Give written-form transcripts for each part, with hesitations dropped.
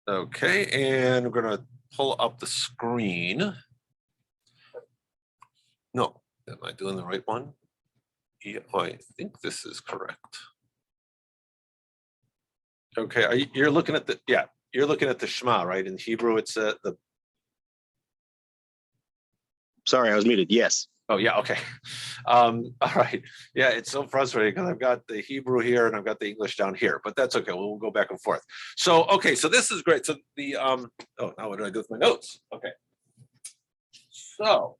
Okay, and we're going to pull up the screen. No, am I doing the right one? Yeah, I think this is correct. Okay, you're looking at you're looking at the Shema, right? In Hebrew, it's the. Sorry, I was muted. Yes. Oh yeah, okay. All right. Yeah, it's so frustrating because I've got the Hebrew here and I've got the English down here, but that's okay. We'll go back and forth. So okay, so this is great. So the oh, now what do I do with my notes? Okay. So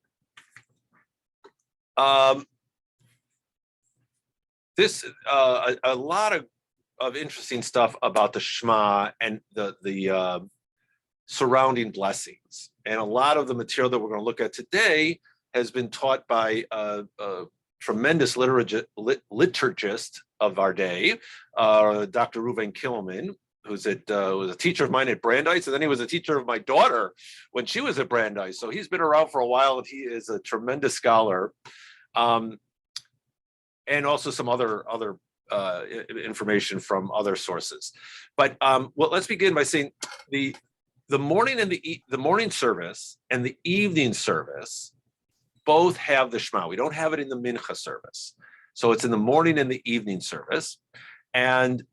this a lot of interesting stuff about the Shema and the surrounding blessings, and a lot of the material that we're going to look at today has been taught by a tremendous liturgist of our day, Dr. Reuven Kilman, who's was a teacher of mine at Brandeis, and then he was a teacher of my daughter when she was at Brandeis. So he's been around for a while, and he is a tremendous scholar, and also some other information from other sources. But well, let's begin by saying the morning and the morning service and the evening service both have the Shema. We don't have it in the Mincha service. So it's in the morning and the evening service. And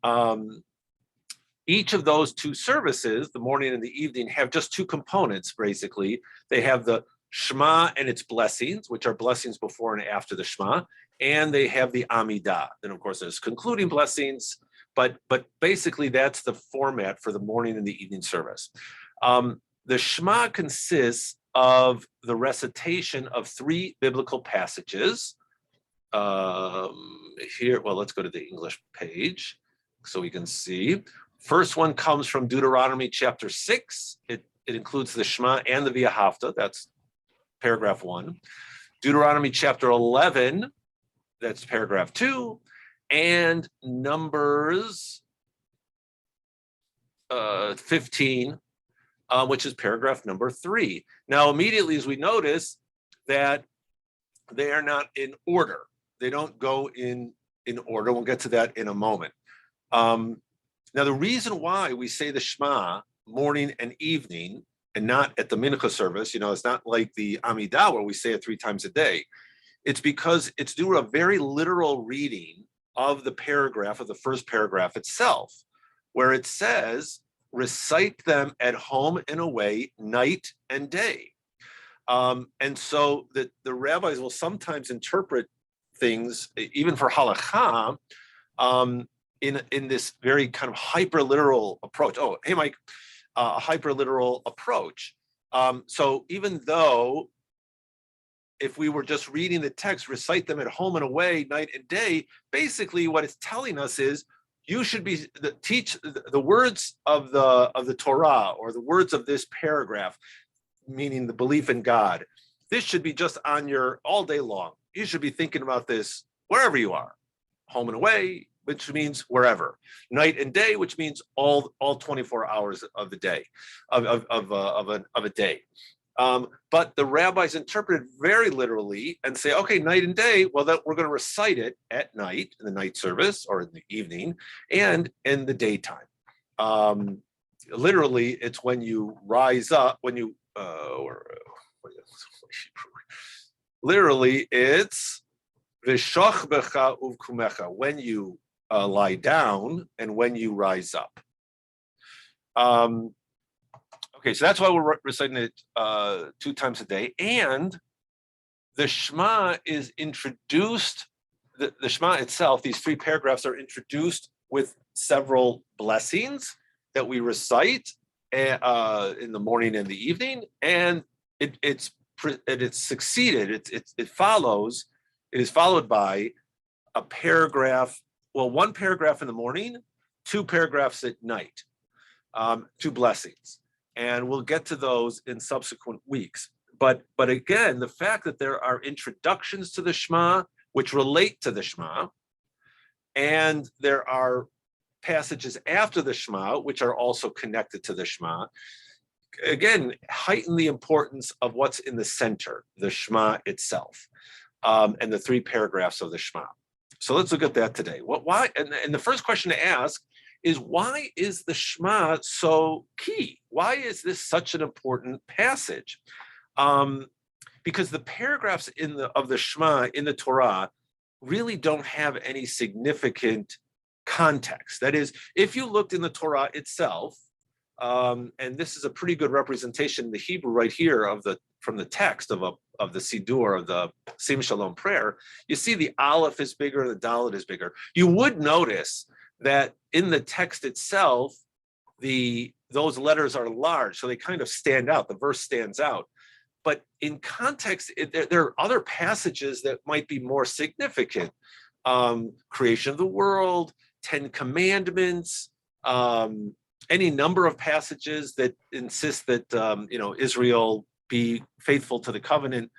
each of those two services, the morning and the evening, have just two components, basically. They have the Shema and its blessings, which are blessings before and after the Shema, and they have the Amidah. Then, of course, there's concluding blessings, but basically that's the format for the morning and the evening service. The Shema consists of the recitation of three biblical passages. Here, well, let's go to the English page so we can see. First one comes from Deuteronomy chapter 6. It includes the Shema and the V'ahavta. That's paragraph 1. Deuteronomy chapter 11, that's paragraph 2. And Numbers 15, which is paragraph number 3. Now, immediately as we notice that they are not in order. They don't go in order. We'll get to that in a moment. Now, the reason why we say the Shema morning and evening and not at the Mincha service, it's not like the Amidah where we say it 3 times a day. It's because it's due to a very literal reading of the paragraph, of the first paragraph itself, where it says, recite them at home and away, night and day. And so the rabbis will sometimes interpret things, even for halakha, in this very kind of hyper-literal approach. Oh, hey, Mike, a hyper-literal approach. So even though if we were just reading the text, recite them at home and away, night and day, basically what it's telling us is you should teach the words of the Torah, or the words of this paragraph, meaning the belief in God. This should be just on your all day long. You should be thinking about this wherever you are, home and away, which means wherever, night and day, which means all 24 hours of the day, of a day. But the rabbis interpret it very literally and say, okay, night and day, well, that we're going to recite it at night in the night service or in the evening and in the daytime. Literally, it's when you rise up, when you, literally, it's v'shoch becha uvkumecha, when you lie down and when you rise up. Okay, so that's why we're reciting it 2 times a day. And the Shema is introduced, the Shema itself, these 3 paragraphs are introduced with several blessings that we recite in the morning and the evening. And it's succeeded, it is followed by a paragraph, well, 1 paragraph in the morning, 2 paragraphs at night, 2 blessings. And we'll get to those in subsequent weeks. But again, the fact that there are introductions to the Shema, which relate to the Shema, and there are passages after the Shema, which are also connected to the Shema, again, heighten the importance of what's in the center, the Shema itself, and the 3 paragraphs of the Shema. So let's look at that today. Why? And the first question to ask is why is the Shema so key? Why is this such an important passage? Because the paragraphs of the Shema in the Torah really don't have any significant context. That is, if you looked in the Torah itself, and this is a pretty good representation in the Hebrew right here from the text of the Siddur, of the Sim Shalom prayer, you see the Aleph is bigger, the Dalet is bigger. You would notice that in the text itself, those letters are large, so they kind of stand out. The verse stands out. But in context, there are other passages that might be more significant. Creation of the world, 10 Commandments, any number of passages that insist that Israel be faithful to the covenant.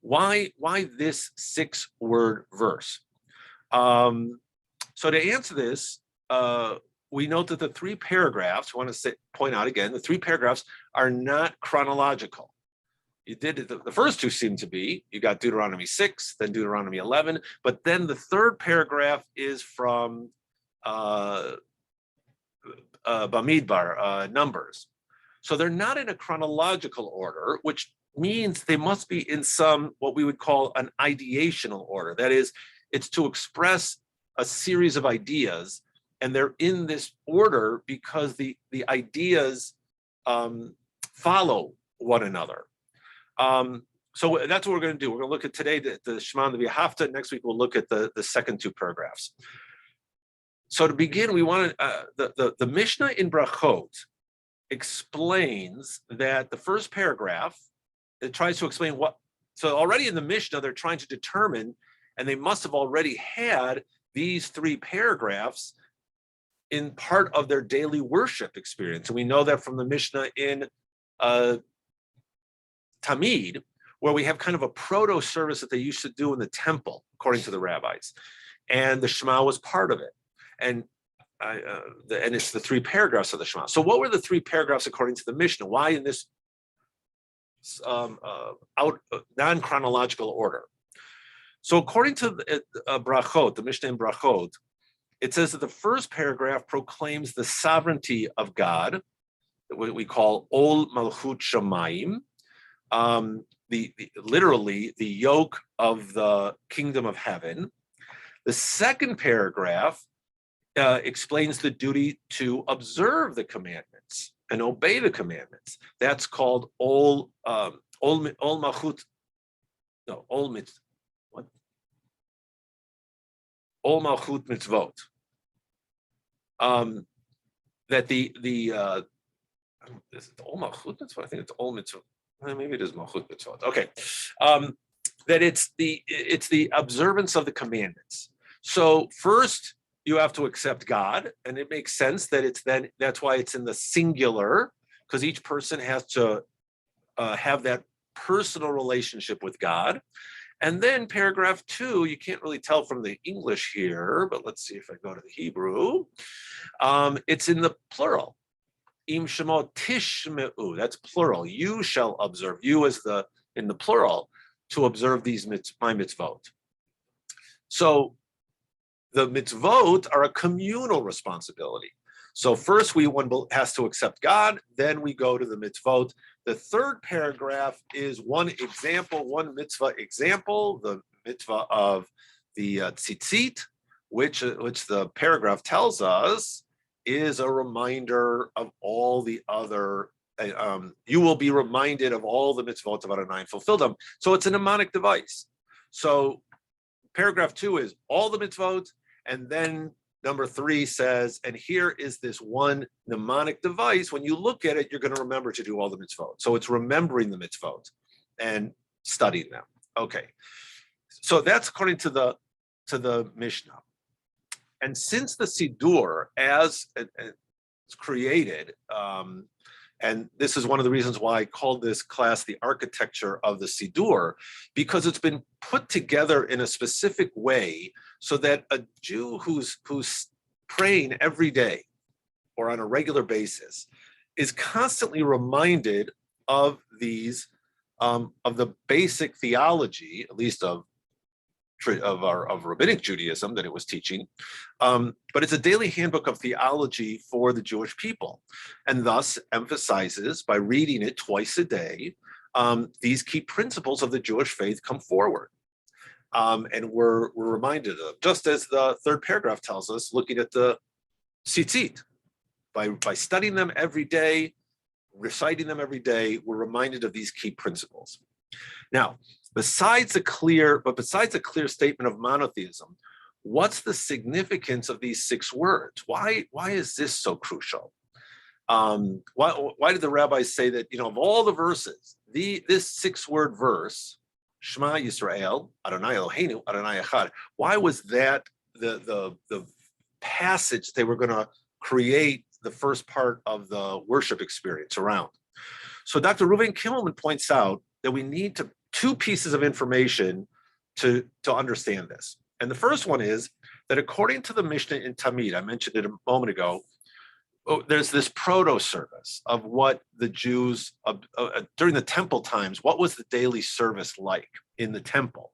Why this 6-word verse? So to answer this, we note that the 3 paragraphs, I want to point out again, the 3 paragraphs are not chronological. You did the first 2 seem to be. You got Deuteronomy 6, then Deuteronomy 11, but then the 3rd paragraph is from Bamidbar, Numbers. So they're not in a chronological order, which means they must be in some what we would call an ideational order. That is, it's to express a series of ideas, and they're in this order because the ideas follow one another. So that's what we're going to do. We're going to look at today the Shema and the V'ahavta. Next week, we'll look at the second 2 paragraphs. So to begin, we want to, the Mishnah in Brachot explains that the first paragraph, it tries to explain so already in the Mishnah, they're trying to determine, and they must have already had these 3 paragraphs in part of their daily worship experience. And we know that from the Mishnah in Tamid, where we have kind of a proto service that they used to do in the temple, according to the rabbis. And the Shema was part of it. And it's the 3 paragraphs of the Shema. So what were the 3 paragraphs according to the Mishnah? Why in this non-chronological order? So according to Brachot, the Mishnah in Brachot, it says that the first paragraph proclaims the sovereignty of God, what we call Ol Malchut Shamayim, literally the yoke of the kingdom of heaven. The second paragraph explains the duty to observe the commandments and obey the commandments. That's called Ol Malchut. No, Ol Malchut Mitzvot. That the is it Ol Malchut Mitzvot? I think it's Ol Mitzvot. Maybe it is Malchut Mitzvot. Okay, that it's the observance of the commandments. So first, you have to accept God, and it makes sense that that's why it's in the singular, because each person has to have that personal relationship with God. And then paragraph 2, you can't really tell from the English here, but let's see if I go to the Hebrew. It's in the plural. Im shemo tishmeu, that's plural. You shall observe. You is in the plural to observe my mitzvot. So the mitzvot are a communal responsibility. So first one has to accept God, then we go to the mitzvot. The 3rd paragraph is one mitzvah example, the mitzvah of the tzitzit, which the paragraph tells us is a reminder of all the other, you will be reminded of all the mitzvot of Adonai and fulfill them. So it's a mnemonic device. So paragraph 2 is all the mitzvot, and then number 3 says, and here is this one mnemonic device. When you look at it, you're going to remember to do all the mitzvot. So it's remembering the mitzvot and studying them. Okay. So that's according to the Mishnah. And since the Siddur, as it's created, and this is one of the reasons why I called this class the architecture of the Siddur, because it's been put together in a specific way so that a Jew who's praying every day or on a regular basis is constantly reminded of these, of the basic theology, at least of of rabbinic Judaism that it was teaching, but it's a daily handbook of theology for the Jewish people, and thus emphasizes by reading it twice a day these key principles of the Jewish faith come forward. And we're reminded of them, just as the third paragraph tells us, looking at the tzitzit, by studying them every day, reciting them every day, we're reminded of these key principles. Now, besides a clear statement of monotheism, what's the significance of these 6 words? Why is this so crucial? Why did the rabbis say that, of all the verses, this 6-word verse, Shema Yisrael, Adonai Eloheinu, Adonai Echad, why was that the passage they were going to create the first part of the worship experience around? So Dr. Reuven Kimmelman points out that we need 2 pieces of information to understand this. And the first one is that according to the Mishnah in Tamid, I mentioned it a moment ago, there's this proto-service of what the Jews, during the temple times, what was the daily service like in the temple?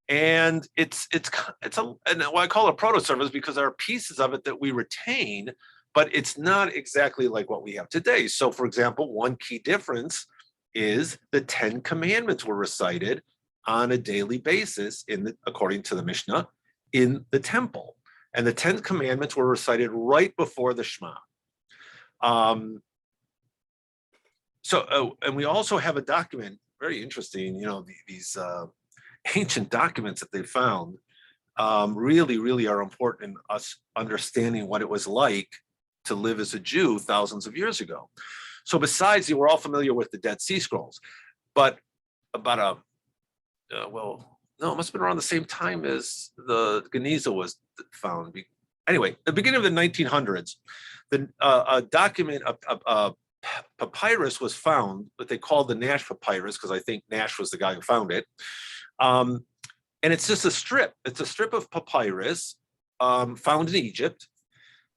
And it's and why I call it a proto-service, because there are pieces of it that we retain, but it's not exactly like what we have today. So for example, one key difference is the 10 commandments were recited on a daily basis according to the Mishnah in the temple. And the 10 commandments were recited right before the Shema. And we also have a document, very interesting, these ancient documents that they found really are important in us understanding what it was like to live as a Jew thousands of years ago. So besides, we're all familiar with the Dead Sea Scrolls, but about it must have been around the same time as the Geniza was found. Anyway, the beginning of the 1900s, a document, a papyrus was found, what they called the Nash papyrus, because I think Nash was the guy who found it. And it's just a strip. It's a strip of papyrus found in Egypt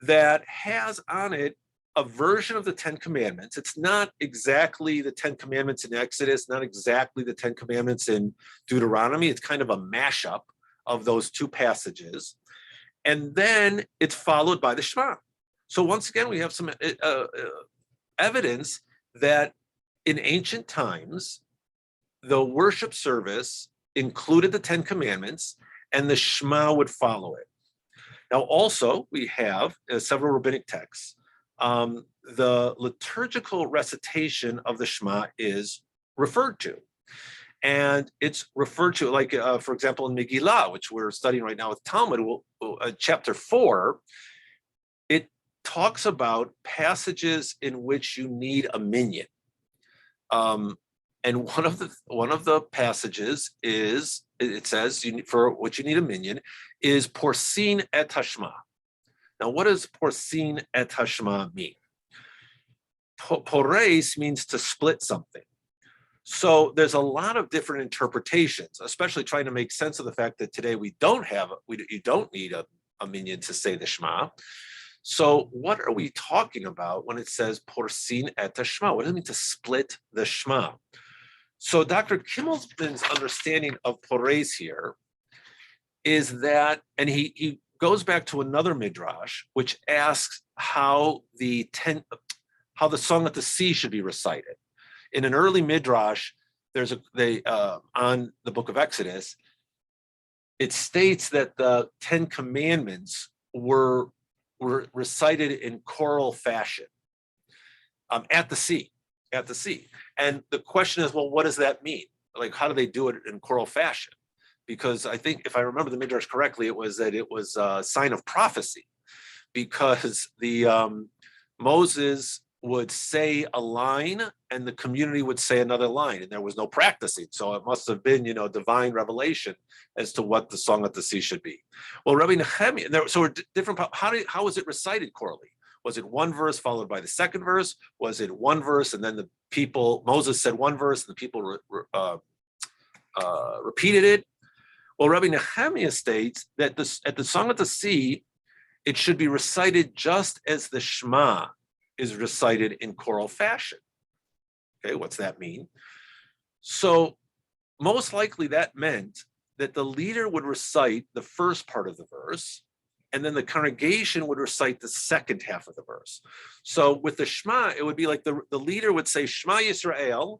that has on it a version of the 10 commandments. It's not exactly the 10 commandments in Exodus, not exactly the 10 commandments in Deuteronomy. It's kind of a mashup of those 2 passages. And then it's followed by the Shema. So once again, we have some evidence that in ancient times, the worship service included the 10 commandments and the Shema would follow it. Now, also, we have several rabbinic texts. The liturgical recitation of the Shema is referred to. And it's referred to, like, for example, in Megillah, which we're studying right now with Talmud, chapter 4, it talks about passages in which you need a minyan. And one of the passages is, it says, for what you need a minyan is porsin et hashma. Now, what does porsin et hashma mean? Pores means to split something. So there's a lot of different interpretations, especially trying to make sense of the fact that today you don't need a minyan to say the Shema. So what are we talking about when it says porsin et hashma? What does it mean to split the Shema? So Dr. Kimmelman's understanding of pores here is that, and he goes back to another midrash, which asks how the Song of the Sea should be recited. In an early midrash, on the book of Exodus, it states that the 10 commandments were recited in choral fashion at the sea. And the question is, well, what does that mean? Like, how do they do it in choral fashion? Because I think, if I remember the midrash correctly, it was a sign of prophecy, because Moses would say a line and the community would say another line, and there was no practicing. So it must have been, divine revelation as to what the Song of the Sea should be. Well, Rabbi Nehemiah, so we're different. How was it recited chorally? Was it one verse followed by the second verse? Was it one verse and then Moses said one verse and the people repeated it? Well, Rabbi Nehemiah states that at the Song of the Sea, it should be recited just as the Shema is recited in choral fashion. Okay, what's that mean? So most likely that meant that the leader would recite the first part of the verse, and then the congregation would recite the second half of the verse. So with the Shema, it would be like the leader would say Shema Yisrael,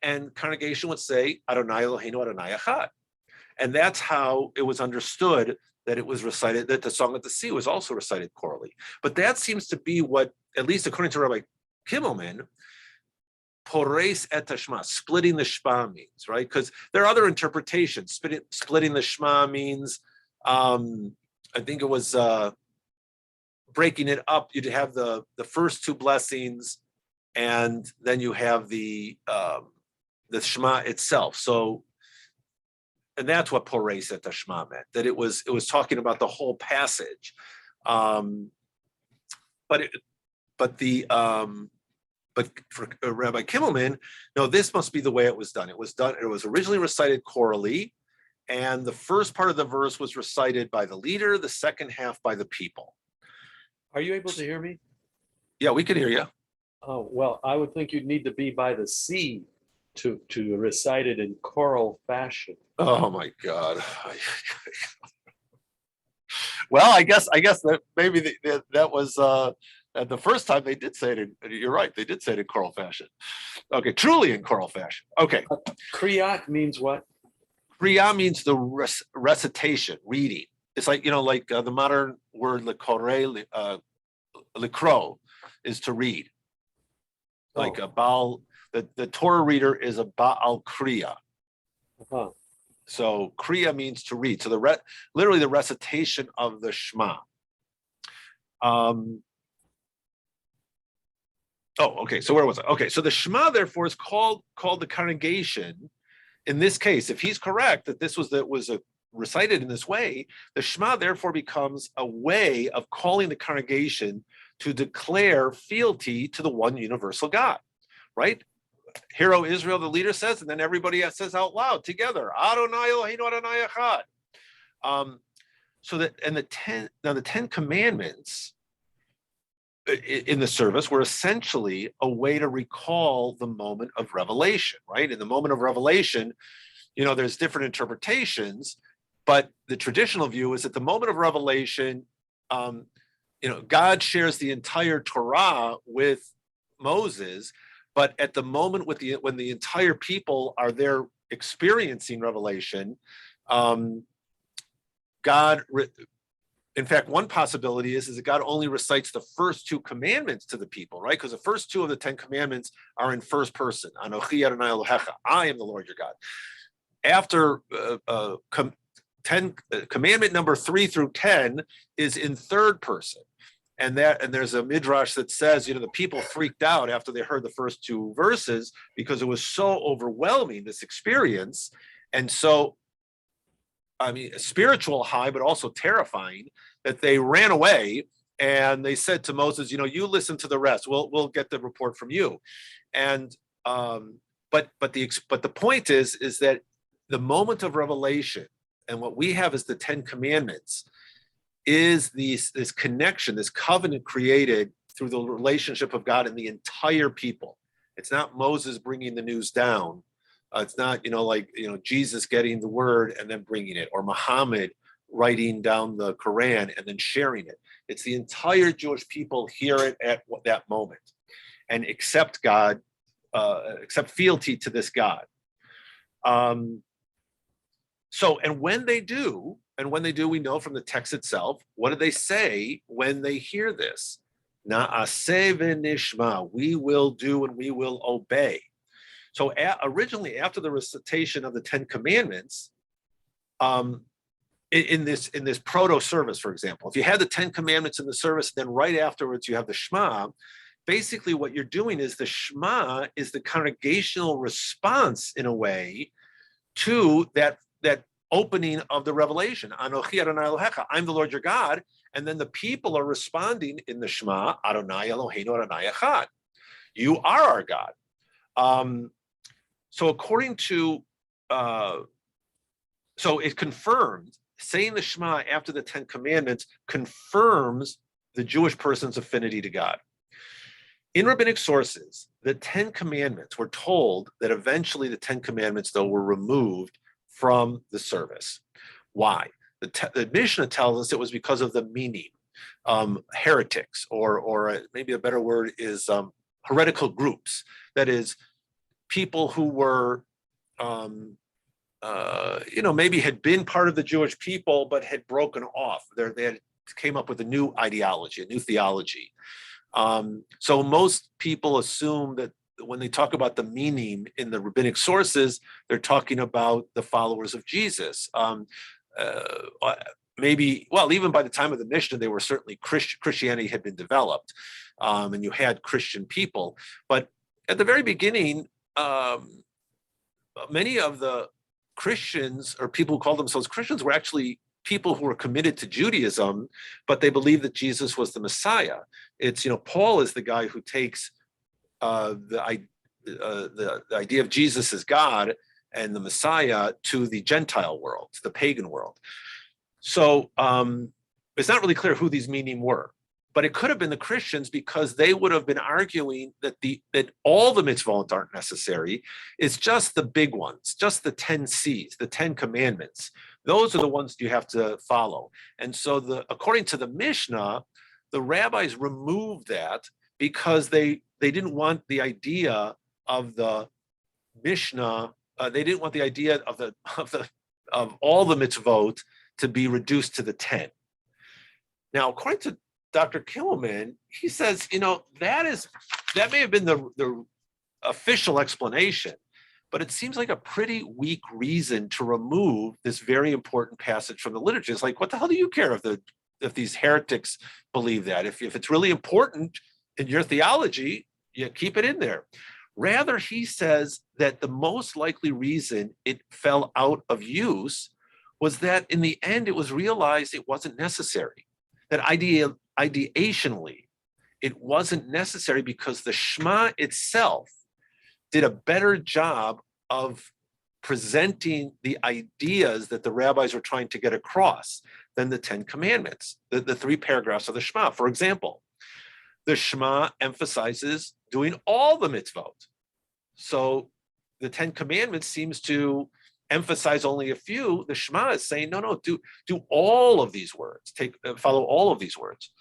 and congregation would say Adonai Eloheinu Adonai Echad. And that's how it was understood that it was recited, that the Song of the Sea was also recited chorally. But that seems to be what, at least according to Rabbi Kimmelman, Pores et Shema, splitting the Shema means, right? Because there are other interpretations. Splitting the Shema means, I think it was breaking it up. You'd have the first two blessings, and then you have the Shema itself. So, and that's what Pores et Shema meant. That it was talking about the whole passage, but for Rabbi Kimmelman, no, this must be the way it was done. It was originally recited chorally, and the first part of the verse was recited by the leader, the second half by the people. Are you able to hear me? Yeah, we can hear you. Oh, well, I would think you'd need to be by the sea to recite it in choral fashion. Oh my God. Well, I guess that maybe that was the first time they did say it. You're right, they did say it in choral fashion. Okay, truly in choral fashion. Okay. Kriyat means what? Kriya means the recitation, reading. It's like, like the modern word lekore, lekro is to read. Like a Baal, the Torah reader is a Baal Kriya. Uh-huh. So Kriya means to read. So literally the recitation of the Shema. Okay. So where was I? Okay. So the Shema, therefore, is called the congregation. In this case, if he's correct that this was recited in this way, the Shema therefore becomes a way of calling the congregation to declare fealty to the one universal God, right? Hear, O Israel, the leader says, and then everybody says out loud together, Adonai Eloheinu Adonai Echad. So that, and the 10 Commandments in the service were essentially a way to recall the moment of revelation, right? In the moment of revelation, there's different interpretations, but the traditional view is that the moment of revelation, God shares the entire Torah with Moses, but at the moment when the entire people are there experiencing revelation, God. In fact, one possibility is that God only recites the first two commandments to the people, right? Because the first two of the 10 commandments are in first person. Anochi Adonai Elohecha, I am the Lord your God. After commandment number 3 through 10 is in third person. And there's a midrash that says, the people freaked out after they heard the first two verses because it was so overwhelming, this experience. And so, a spiritual high, but also terrifying, that they ran away and they said to Moses, you listen to the rest. We'll get the report from you. And but the point is that the moment of revelation and what we have as the 10 Commandments is this connection, this covenant created through the relationship of God and the entire people. It's not Moses bringing the news down. It's not, Jesus getting the word and then bringing it, or Muhammad writing down the Quran and then sharing it. It's the entire Jewish people hear it at that moment and accept God, accept fealty to this God. So, and when they do, we know from the text itself, what do they say when they hear this? Na'aseh v'nishma, we will do and we will obey. So originally, after the recitation of the 10 Commandments, in this proto service, for example, if you had the 10 Commandments in the service, then right afterwards you have the Shema. Basically, what you're doing is the Shema is the congregational response, in a way, to that opening of the revelation. Anochi Adonai Elohecha, I'm the Lord your God, and then the people are responding in the Shema, Adonai Eloheinu Adonai Echad. You are our God. So according to, so it confirms, saying the Shema after the 10 Commandments confirms the Jewish person's affinity to God. In rabbinic sources, the 10 Commandments were told that eventually the 10 Commandments, though, were removed from the service. Why? The Mishnah tells us it was because of the meaning, heretics, or maybe a better word is heretical groups. That is, people who were, maybe had been part of the Jewish people, but had broken off. They had came up with a new ideology, a new theology. So most people assume that when they talk about the meaning in the rabbinic sources, they're talking about the followers of Jesus. Maybe, well, even by the time of the Mishnah, they were certainly Christianity had been developed, and you had Christian people. But at the very beginning, many of the Christians, or people who called themselves Christians, were actually people who were committed to Judaism, but they believed that Jesus was the Messiah. It's, Paul is the guy who takes the idea of Jesus as God and the Messiah to the Gentile world, to the pagan world. So it's not really clear who these meaning were, but it could have been the Christians, because they would have been arguing that that all the mitzvot aren't necessary. It's just the big ones, just the 10 C's, the 10 commandments. Those are the ones you have to follow. And so according to the Mishnah, the rabbis removed that because they didn't want the idea of the Mishnah. They didn't want the idea of all the mitzvot to be reduced to the 10. Now, according to Dr. Kimmelman, he says, that may have been the official explanation, but it seems like a pretty weak reason to remove this very important passage from the literature. It's like, what the hell do you care if these heretics believe that? If it's really important in your theology, you keep it in there. Rather, he says that the most likely reason it fell out of use was that in the end, it was realized it wasn't necessary. That ideationally, it wasn't necessary because the Shema itself did a better job of presenting the ideas that the rabbis were trying to get across than the 10 commandments, the 3 paragraphs of the Shema. For example, the Shema emphasizes doing all the mitzvot. So the 10 commandments seems to emphasize only a few. The Shema is saying, no, do all of these words, follow all of these words,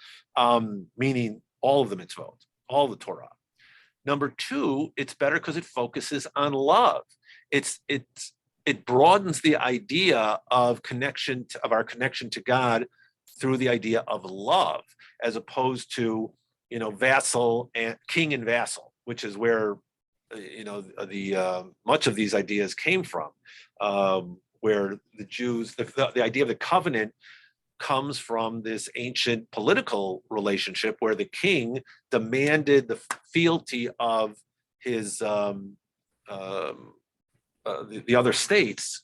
meaning all of the mitzvot, all the Torah. Number 2, it's better because it focuses on love. It broadens the idea of our connection to God through the idea of love, as opposed to vassal and king and vassal, which is where much of these ideas came from, where the Jews, the idea of the covenant comes from this ancient political relationship where the king demanded the fealty of his the other states,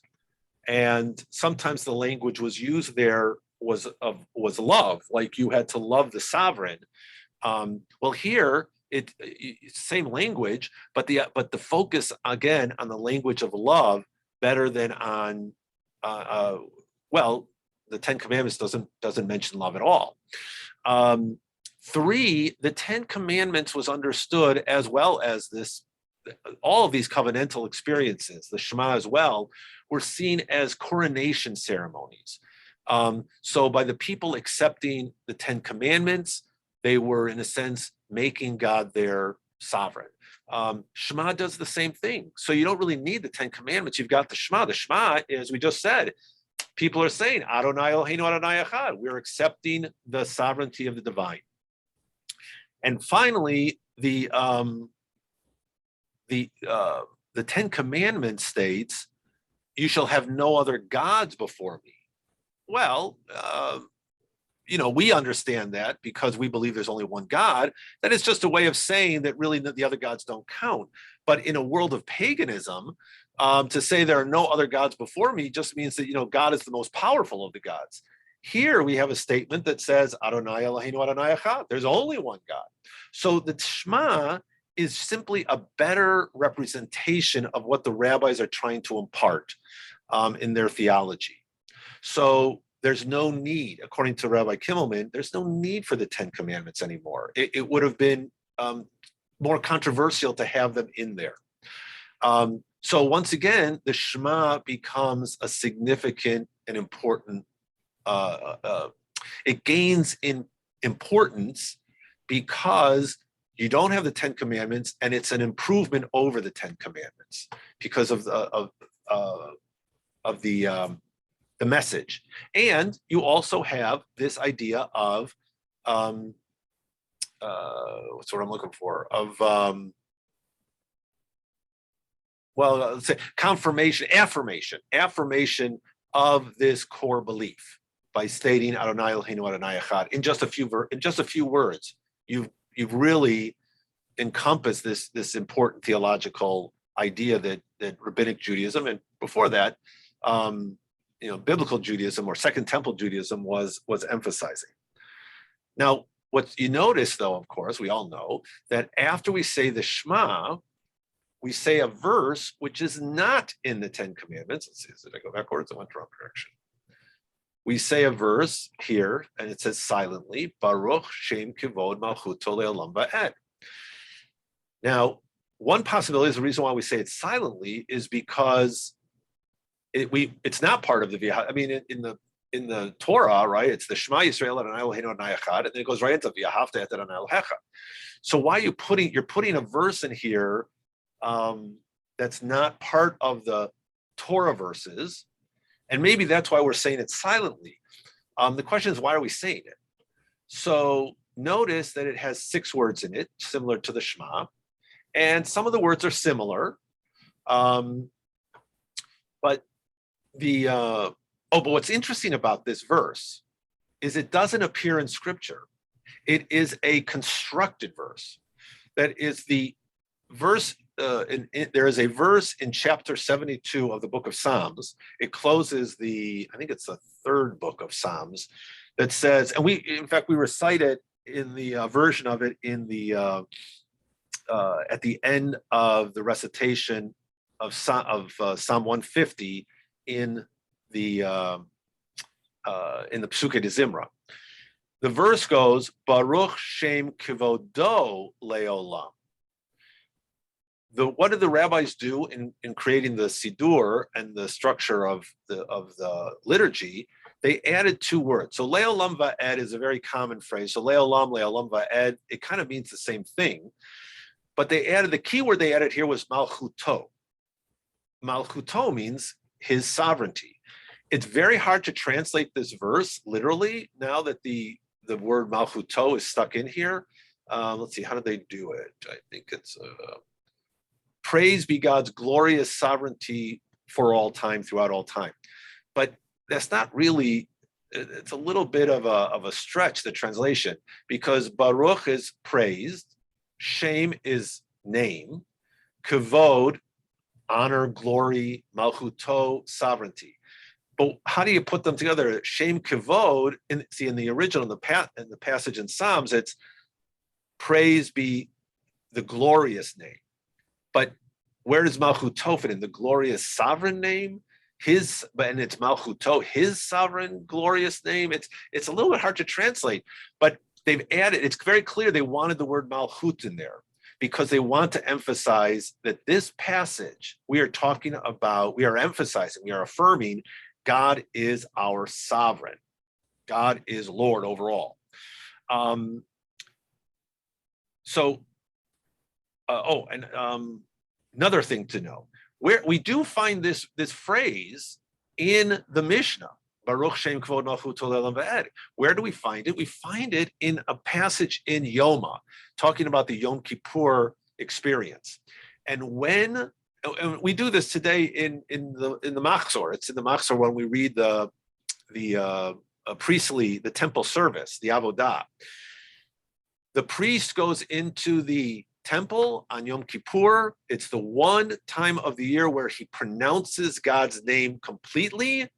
and sometimes the language was used there was love, like you had to love the sovereign. Well, here it's same language, but the focus again on the language of love better than on the 10 Commandments doesn't mention love at all. 3, the 10 Commandments was understood as well as all of these covenantal experiences, the Shema as well, were seen as coronation ceremonies. So by the people accepting the 10 Commandments, they were in a sense making God their sovereign. Shema does the same thing. So you don't really need the 10 Commandments. You've got the Shema. The Shema, as we just said, people are saying, Adonai Eloheinu Adonai Echad. We're accepting the sovereignty of the divine. And finally, the 10 Commandments states, you shall have no other gods before me. Well, we understand that because we believe there's only one God. That is just a way of saying that really the other gods don't count. But in a world of paganism, to say there are no other gods before me just means that, God is the most powerful of the gods. Here we have a statement that says, Adonai Eloheinu Adonai Echad. There's only one God. So the Shema is simply a better representation of what the rabbis are trying to impart in their theology. So there's no need, according to Rabbi Kimmelman, there's no need for the 10 Commandments anymore. It would have been more controversial to have them in there. So once again, the Shema becomes a significant and important, it gains in importance because you don't have the 10 commandments, and it's an improvement over the 10 commandments because of the message. And you also have this idea of what's what I'm looking for, of let's say affirmation of this core belief by stating Adonai Eloheinu Adonai Echad in just a few words. You've really encompassed this important theological idea that rabbinic Judaism, and before that, biblical Judaism or Second Temple Judaism was emphasizing. Now, what you notice, though, of course, we all know that after we say the Shema, we say a verse which is not in the 10 Commandments. Let's see, did I go backwards? I went the wrong direction. We say a verse here, and it says silently, Baruch Shem Kivod Malchuto Le'olam Va'ed. Now, one possibility is the reason why we say it silently is because it's not part of the V'yah. I mean, in the Torah, right? It's the Shema Yisrael Adonai Eloheinu Adonai Echad, and then it goes right into V'yahavta et Adonai Elohecha. So why are you're putting a verse in here that's not part of the Torah verses, and maybe that's why we're saying it silently. The question is, why are we saying it? So notice that it has 6 words in it, similar to the Shema, and some of the words are similar, but but what's interesting about this verse is it doesn't appear in Scripture. It is a constructed verse. That is the verse. There is a verse in chapter 72 of the book of Psalms. It closes I think it's the 3rd book of Psalms, that says, and we recite it in the version of it in the at the end of the recitation of Psalm 150 in the Psukei de Zimra. The verse goes, Baruch Shem Kivodo Leolam. What did the rabbis do in creating the Sidur and the structure of the liturgy? They added 2 words. So Leolam Va'ed is a very common phrase. So Leolam Va'ed, it kind of means the same thing. But the key word they added here was Malchuto. Malchuto means his sovereignty. It's very hard to translate this verse literally now that the word Malchuto is stuck in here. Let's see, how did they do it? I think it's praise be God's glorious sovereignty for all time, throughout all time. But that's not really, it's a little bit of a stretch, the translation, because Baruch is praised, Shem is name, Kavod, honor, glory, Malchuto, sovereignty. But how do you put them together? Shem Kavod, in the original, in the passage in Psalms, it's praise be the glorious name. But where does Malchuto fit in? The glorious sovereign name? And it's Malchuto, his sovereign glorious name. It's a little bit hard to translate, but they've added, it's very clear they wanted the word Malchut in there because they want to emphasize that this passage we are emphasizing, we are affirming God is our sovereign. God is Lord over all. Another thing to know, where we do find this phrase in the Mishnah, Baruch Shem Kvod Malchuto Le'olam Va'ed. Where do we find it? We find it in a passage in Yoma, talking about the Yom Kippur experience. And we do this today in the Machzor. It's in the Machzor when we read the priestly, the temple service, the Avodah. The priest goes into the temple on Yom Kippur. It's the one time of the year where he pronounces God's name completely.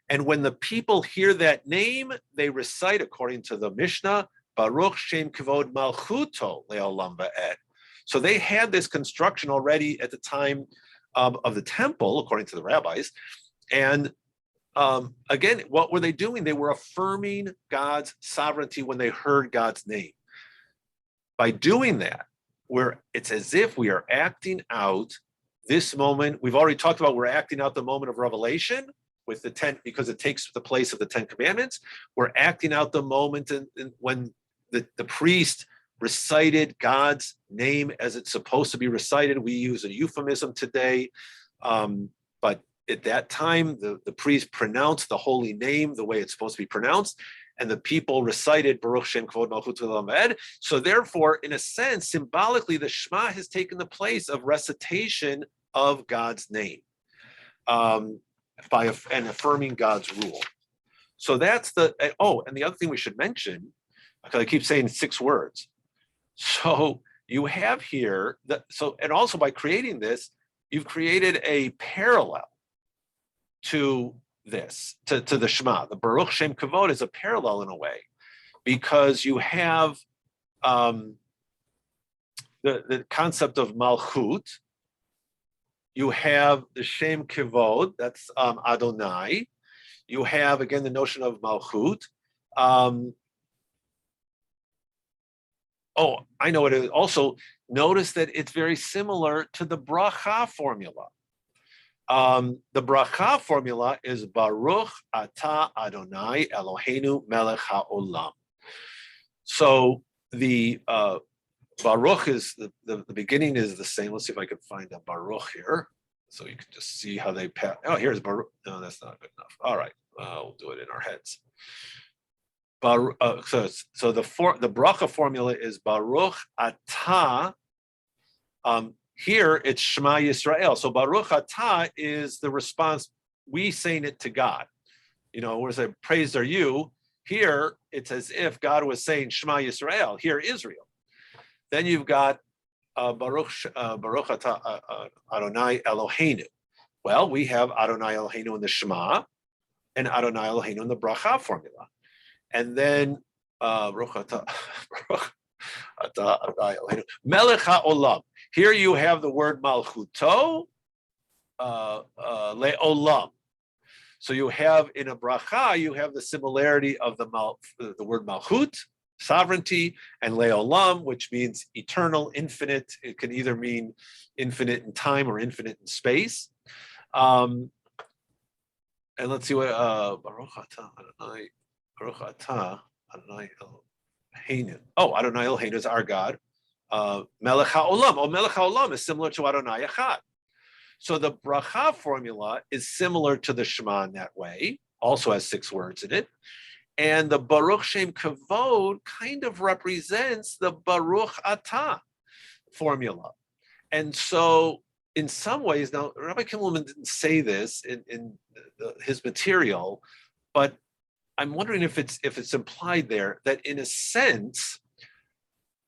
And when the people hear that name, they recite, according to the Mishnah, Baruch Shem Kivod Malchuto Le'olam Va'ed. So they had this construction already at the time of the temple, according to the rabbis. And again, what were they doing? They were affirming God's sovereignty when they heard God's name. By doing that, it's as if we are acting out this moment, we've already talked about, we're acting out the moment of revelation with the 10, because it takes the place of the 10 commandments. We're acting out the moment when the priest recited God's name as it's supposed to be recited. We use a euphemism today, but at that time, the priest pronounced the holy name the way it's supposed to be pronounced, and the people recited Baruch Shem Kavod Malchut Lamed. So therefore, in a sense, symbolically, the Shema has taken the place of recitation of God's name and affirming God's rule. So that's and the other thing we should mention, because I keep saying 6 words. So you have here and also by creating this, you've created a parallel to this, to the Shema. The Baruch Shem Kavod is a parallel in a way, because you have the concept of Malchut. You have the Shem Kavod, that's Adonai. You have, again, the notion of Malchut. I know it is. Also, notice that it's very similar to the bracha formula. The bracha formula is Baruch Atah Adonai Eloheinu Melech HaOlam. So the Baruch is the beginning is the same. Let's see if I can find a Baruch here, so you can just see how they pass. Oh, here's Baruch. No, that's not good enough. All right, we'll do it in our heads. So the bracha formula is Baruch Atah. Here it's Shema Yisrael. So Baruch Atah is the response, we saying it to God. We're saying, praised are you. Here it's as if God was saying Shema Yisrael. Hear Israel. Then you've got Baruch Atah Adonai Eloheinu. Well, we have Adonai Eloheinu in the Shema and Adonai Eloheinu in the bracha formula. And then Baruch Atah Adonai Eloheinu Melech HaOlam. Here you have the word Malchuto Le'olam. So you have in a bracha, you have the similarity of the word Malchut, sovereignty, and Le'olam, which means eternal, infinite. It can either mean infinite in time or infinite in space. And let's see what Baruch Atah Adonai Baruch Atah Adonai Eloheinu. Adonai Eloheinu is our God. Melech HaOlam. Melech HaOlam is similar to Adonai Echad. So the bracha formula is similar to the Shema in that way, also has 6 words in it. And the Baruch Shem Kavod kind of represents the Baruch Atah formula. And so in some ways, now Rabbi Kimmelman didn't say this in his material, but I'm wondering if it's implied there that in a sense,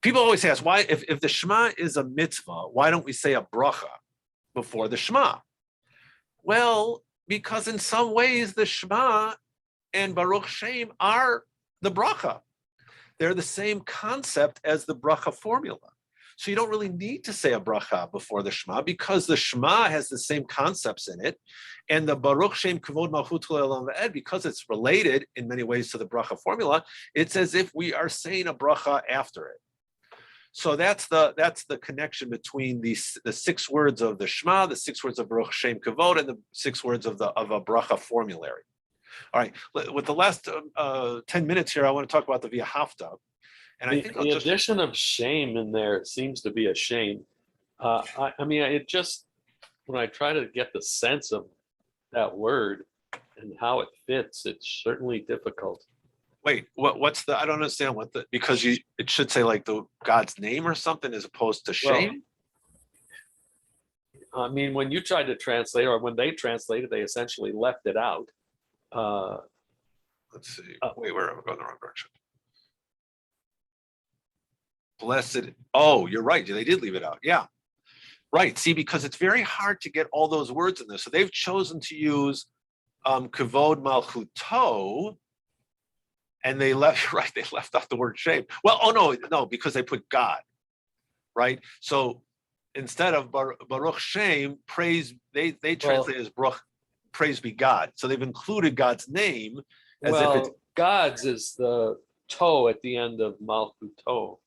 people always ask, why, if the Shema is a mitzvah, why don't we say a bracha before the Shema? Well, because in some ways the Shema and Baruch Shem are the bracha. They're the same concept as the bracha formula. So you don't really need to say a bracha before the Shema, because the Shema has the same concepts in it. And the Baruch Shem Kavod Malchut Le'olam V'ed, because it's related in many ways to the bracha formula, it's as if we are saying a bracha after it. So that's the connection between the 6 words of the Shema, the 6 words of Baruch Shem Kavod, and the 6 words of a bracha formulary. All right, with the last 10 minutes here, I want to talk about the V'ahavta. And I think the addition of shame in there seems to be a shame. I mean, it just, when I try to get the sense of that word and how it fits, it's certainly difficult. Wait, what's I don't understand because it should say like the God's name or something as opposed to shame. Well, I mean, when you tried to translate, or when they translated, they essentially left it out. Let's see. Wait, where am I going the wrong direction? Blessed. Oh, you're right. They did leave it out. Yeah. Right. See, because it's very hard to get all those words in there. So they've chosen to use Kavod Malchuto, and they left, right, they left out the word shame. Well, no, because they put God, right? So instead of Baruch Shem, praise, they translate as Baruch, praise be God. So they've included God's name as if it's God's is the toe at the end of Malchuto.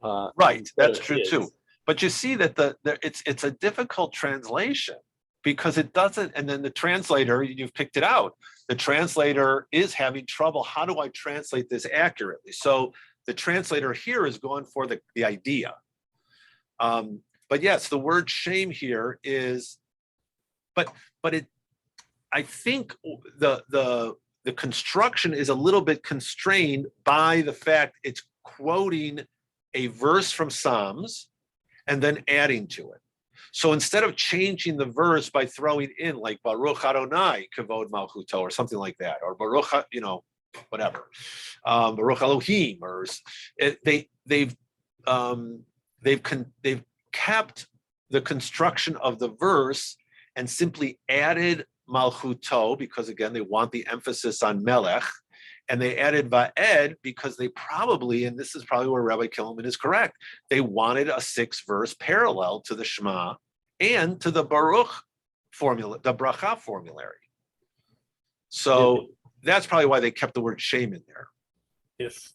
Right, that's true too. But you see that it's a difficult translation because it doesn't, and then the translator, you've picked it out. The translator is having trouble. How do I translate this accurately? So the translator here is going for the idea. But yes, the word shame here is, but it, I think the construction is a little bit constrained by the fact it's quoting a verse from Psalms and then adding to it. So instead of changing the verse by throwing in like Baruch Adonai Kavod Malchuto or something like that, or Baruch, whatever, Baruch Elohim, or they've kept the construction of the verse and simply added Malchuto because again they want the emphasis on Melech, and they added Va'ed because they probably, and this is probably where Rabbi Kilman is correct, they wanted a 6-verse parallel to the Shema and to the Baruch formula, the Bracha formulary. So that's probably why they kept the word shame in there. If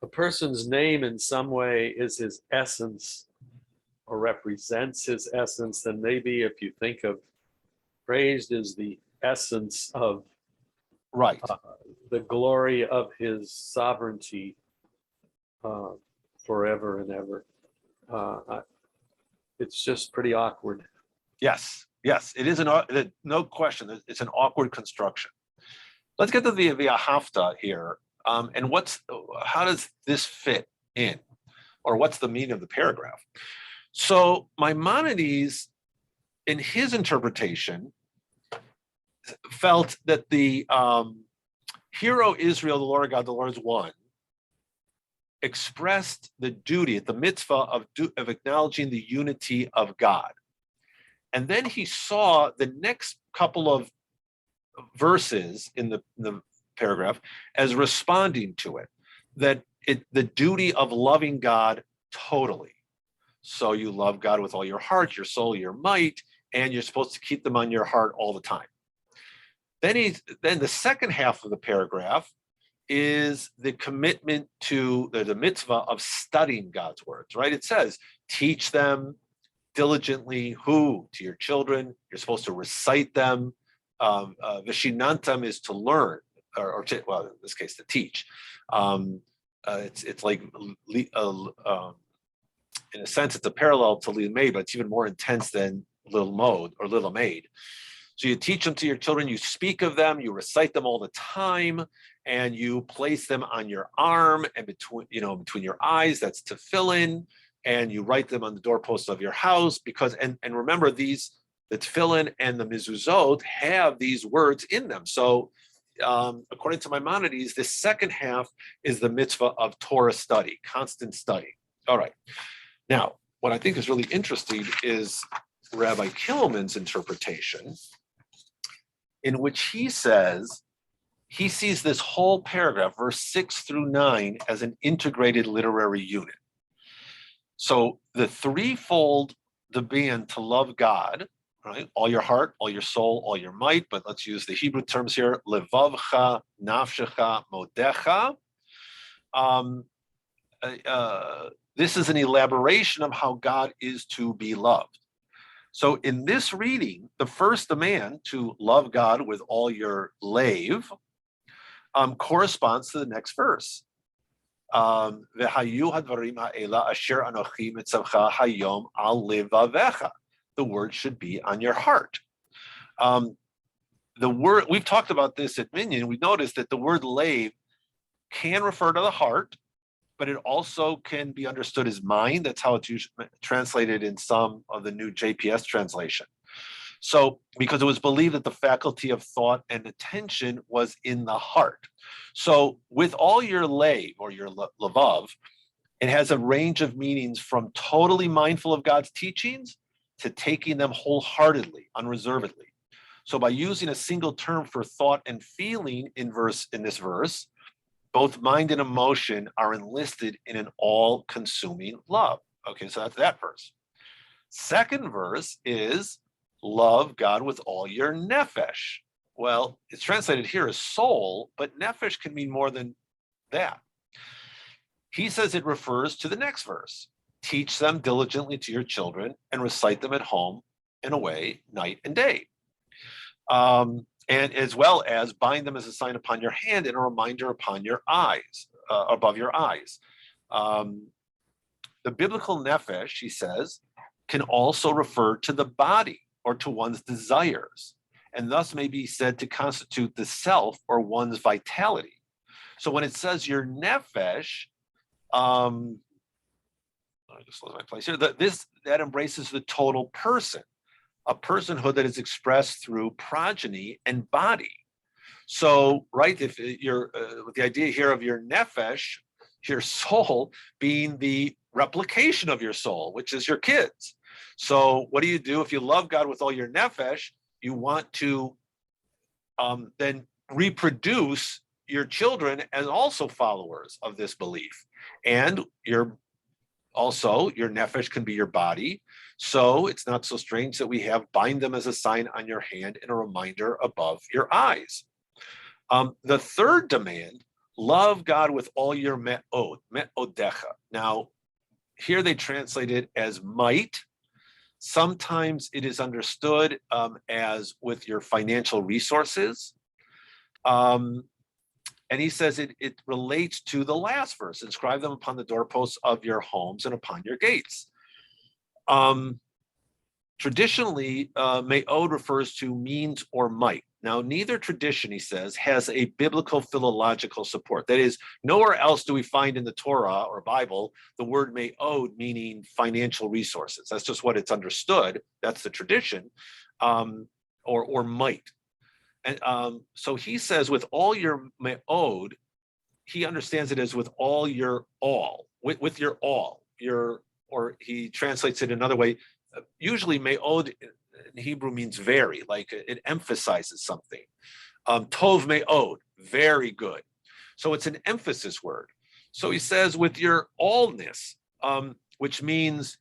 a person's name in some way is his essence or represents his essence, then maybe if you think of praised as the essence of Right. the glory of his sovereignty forever and ever. It's just pretty awkward. Yes, it is no question. It's an awkward construction. Let's get to the V'ahavta here. And how does this fit in? Or what's the meaning of the paragraph? So Maimonides, in his interpretation, felt that the hero Israel, the Lord God, the Lord is one, expressed the duty, the mitzvah of acknowledging the unity of God. And then he saw the next couple of verses in the paragraph as responding to it, that the duty of loving God totally. So you love God with all your heart, your soul, your might, and you're supposed to keep them on your heart all the time. Then the second half of the paragraph is the commitment to the mitzvah of studying God's words, right? It says, teach them diligently, to your children. You're supposed to recite them. Vishinantam is to learn, or in this case, to teach. It's like, in a sense, it's a parallel to Lil Maid, but it's even more intense than Lil Mod or Lil Maid. So you teach them to your children, you speak of them, you recite them all the time, and you place them on your arm and between your eyes, that's tefillin, and you write them on the doorposts of your house, because, and remember, the tefillin and the mezuzot have these words in them. So according to Maimonides, this second half is the mitzvah of Torah study, constant study. All right. Now, what I think is really interesting is Rabbi Kilman's interpretation, in which he says he sees this whole paragraph, verse 6 through 9, as an integrated literary unit. So the threefold demand to love God, right? All your heart, all your soul, all your might, but let's use the Hebrew terms here, levavcha, nafshecha, modecha. This is an elaboration of how God is to be loved. So in this reading, the first demand to love God with all your lave corresponds to the next verse. The word should be on your heart. The word, we've talked about this at Minyan, we noticed that the word lave can refer to the heart, but it also can be understood as mind. That's how it's usually translated in some of the new JPS translation. So, because it was believed that the faculty of thought and attention was in the heart. So, with all your lave or your lavav, it has a range of meanings from totally mindful of God's teachings to taking them wholeheartedly, unreservedly. So, by using a single term for thought and feeling in this verse, both mind and emotion are enlisted in an all-consuming love. Okay, so that's that verse. Second verse is love God with all your nefesh. Well, it's translated here as soul, but nefesh can mean more than that. He says it refers to the next verse. Teach them diligently to your children and recite them at home and away night and day. And as well as bind them as a sign upon your hand and a reminder upon your eyes, above your eyes. The biblical nephesh, he says, can also refer to the body or to one's desires, and thus may be said to constitute the self or one's vitality. So when it says your nephesh, I just lost my place here. That embraces the total person, a personhood that is expressed through progeny and body. So, right, if you're with the idea here of your nephesh, your soul being the replication of your soul, which is your kids. So, what do you do if you love God with all your nephesh? You want to then reproduce your children as also followers of this belief, and your nephesh can be your body. So it's not so strange that we have bind them as a sign on your hand and a reminder above your eyes. The third demand, love God with all your me'odecha. Now, here they translate it as might. Sometimes it is understood as with your financial resources. And he says it relates to the last verse, inscribe them upon the doorposts of your homes and upon your gates. Traditionally, me'od refers to means or might. Now, neither tradition, he says, has a biblical philological support. That is, nowhere else do we find in the Torah or Bible the word me'od meaning financial resources. That's just what it's understood. That's the tradition, or might. And so he says, with all your me'od, he understands it as with all your all, with your all, or he translates it another way. Usually me'od in Hebrew means very, like it emphasizes something. Tov me'od, very good. So it's an emphasis word. So he says with your allness, which means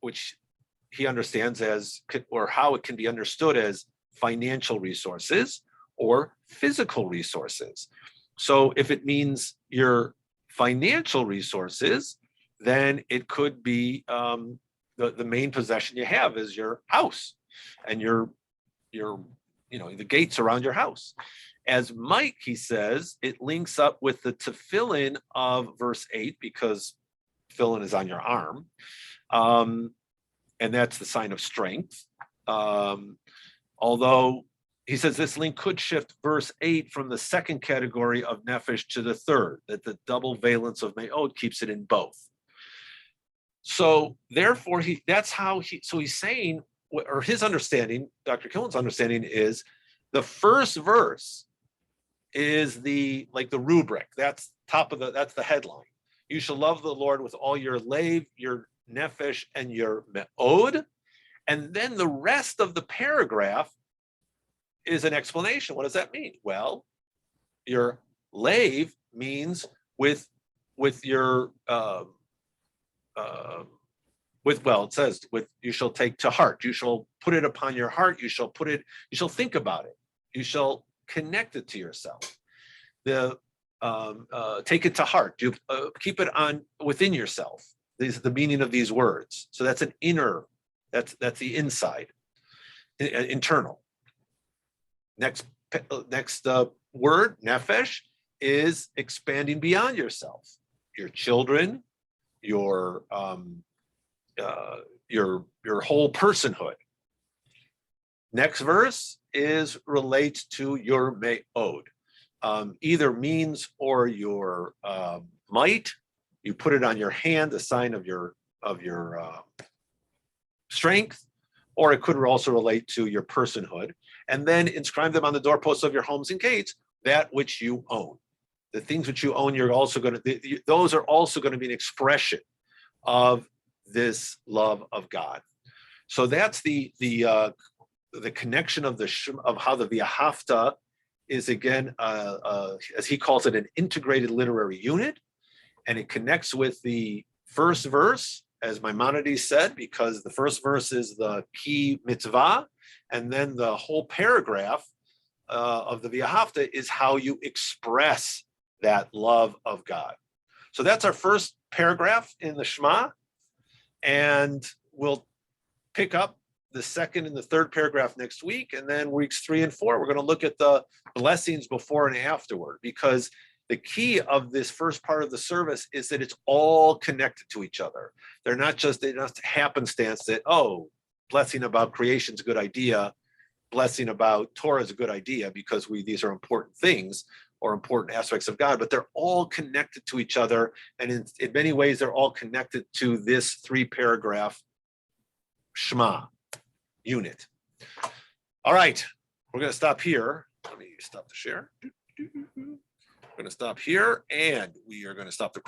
which he understands as, or how it can be understood as financial resources or physical resources. So if it means your financial resources, then it could be the main possession you have is your house and your the gates around your house. As might, he says, it links up with the tefillin of verse 8 because tefillin is on your arm, and that's the sign of strength. Although he says this link could shift verse 8 from the second category of nephesh to the third, that the double valence of me'od keeps it in both. So therefore, he's saying, or his understanding, Dr. Killen's understanding is the first verse is the rubric. That's that's the headline. You shall love the Lord with all your lave, your nephesh, and your me'od. And then the rest of the paragraph is an explanation. What does that mean? Well, your lave means with your it says you shall take to heart. You shall put it upon your heart. You shall think about it. You shall connect it to yourself. Take it to heart. You keep it on within yourself. This is the meaning of these words. So that's an inner. That's the inside, internal. Next word, nephesh, is expanding beyond yourself. Your children, your whole personhood. Next verse relates to your me'od, either means or your might. You put it on your hand, the sign of your strength, or it could also relate to your personhood. And then inscribe them on the doorposts of your homes and gates, that which you own. The things which you own, those are also going to be an expression of this love of God. So that's the connection of how the V'ahavta is, again, as he calls it, an integrated literary unit, and it connects with the first verse, as Maimonides said, because the first verse is the key mitzvah, and then the whole paragraph of the V'ahavta is how you express that love of God. So that's our first paragraph in the Shema. And we'll pick up the second and the third paragraph next week. And then weeks 3 and 4, we're going to look at the blessings before and afterward, because the key of this first part of the service is that it's all connected to each other. They're not just happenstance that, oh, blessing about creation is a good idea, blessing about Torah is a good idea because these are important things or important aspects of God, but they're all connected to each other. And in many ways, they're all connected to this 3-paragraph Shema unit. All right, we're going to stop here. Let me stop the share. We're going to stop here, and we are going to stop the